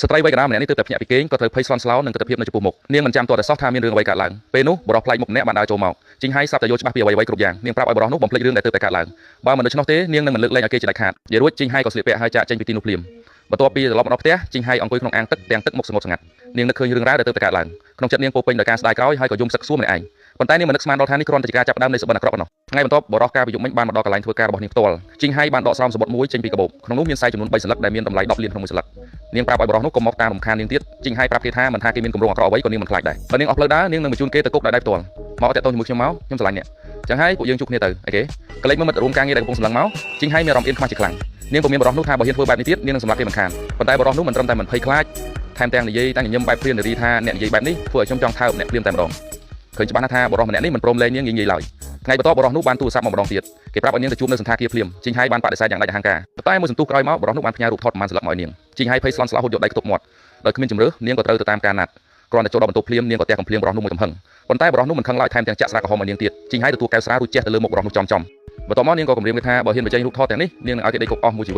ស្ត្រីវ័យក្តាមម្នាក់នេះទើបតែភ្ញាក់ពីគេងក៏ត្រូវភ័យស្លន់ស្លោនឹងទស្សនវិជ្ជាចំពោះមុខនាងមិនចាំទាល់តែសោះថាមានរឿងអ្វីកើតឡើងពេលនោះបរិសប្លែកមុខម្នាក់បានដើរចូលមកជីងហៃស្រាប់តែយល់ច្បាស់ពីអ្វីៗគ្រប់យ៉ាងនាងប្រាប់ឲ្យបរិសនោះបំភ្លេចរឿងដែលទើបតែកើតឡើងបើមិនដូច្នោះទេនាងនឹងមិនលើកលែងឲ្យគេជាដាច់ខាតនិយាយរួចជីងហៃក៏ស្លៀកពាក់ហើយចាកចេញពីទីនោះភ្លាមបន្ទាប់ពីត្រឡប់មកដល់ផ្ទះជីងហៃអង្គុយក្នុងអាងទឹកទាំងទឹកមុខស្ងួតស្ងាត់នាងនឹកឃើញរឿងរ៉ាវដែលទើបតែកើតឡើងក្នុងចិត្តនាងពោពេញដោយការស្ដាយក្រោយហើយក៏យំសឹកសួរម្នាក់ឯងប៉ុន្តែនាងមិននឹកស្មានដល់ថានេះគ្រាន់តែជាការចាប់ផ្ដើមនៃសុបិនអាក្រក់ប៉ុណ្ណោះថ្ងៃបន្ទាប់បរិសការប្រយុទ្ធមិញបានមកដល់កន្លែងធ្វើការរបស់នាងផ្ទាល់ជីងហៃបានដកស្រោមសំបុត្រមួយចេញពីកាបូបក្នុងនោះមានខ្សែចំនួន3សន្លឹកដែលមានតម្លៃ10លានក្នុងមួយសន្លឹកនាងប្រាប់ឲ្យបរិសនោះកុំមកតាមរំខាននាងទៀតជីងហៃប្រាប់គេថាមិនថាគេមានគម្រោងអាក្រក់អ្វីក៏នាងមិនខ្លាចដែរបើនាងអស់ផ្លូវដើរនាងនឹងបញ្ជូនគេទៅគុកដោយដៃផ្ទាល់មកតាក់ទងជាមួយខ្ញុំមកខ្ញុំស្រឡាញ់អ្នកចឹងហើយពួកយើងជួបគ្នាទៅអីគេកលេចមើលមិត្តរួមការងារដែលកំពុងសម្លឹងមកជីងហៃមានអារម្មណ៍អៀនខ្មាស់ជាខ្លាំងនាងក៏មានបរិសនោះថាបើហ៊ានធ្វើបែបនេះទៀតនាងនឹងសម្លាប់គេមិនខានប៉ុន្តែបរិសនោះមិនត្រឹមតែមិនភ័យខ្លាចថែមទាំងនិយាយតែញញឹមបែបព្រាននារីថាអ្នកនិយាយបែបនេះធ្វើឲ្យខ្ញុំចង់ថើបអ្នកព្រានតែម្ដងឃើញច្បាស់ណាស់ថាបរិសម្នាក់នេះមិនព្រមលែងនាងងាយៗឡើយថ្ងៃបន្ទាប់បរិសនោះបានទូរស័ព្ទមកម្ដងទៀតគេប្រាប់ឲ្យនាងទៅជួបនៅសន្តាគារភ្លាមជីងហៃបានបដិសេធយ៉ាងដាច់អហង្ការប៉ុន្តែមួយសន្ទុះក្រោយមកបរិសនោះបានផ្ញើរូបថតប្រមាណសន្លឹកមកឲ្យនាងជីងហៃភ័យស្លន់ស្លោហូតយកដៃខ្ទប់មាត់ដោយគ្មានជំរឿនាងក៏ត្រូវទៅតាមការណាត់គ្រាន់តែចូលដល់បន្ទប់ភ្លាមនាងក៏ទះកំភ្លៀងបរិសនោះមួយកំហឹងប៉ុន្តែបរិសនោះមិនខឹងឡើយថែមទាំងចាក់ស្រាក្រហមឲ្យនាងទៀតជីងហៃទទួលកែវស្រារួចជះទៅលើមុខបរិសនោះចំបន្ទាប់មកនាងក៏គម្រាមគេថាបើហ៊ានបញ្ចេញរូបថតទាំងនេះនាងនឹងឲ្យគេដេកគុកអស់មួយជីវិត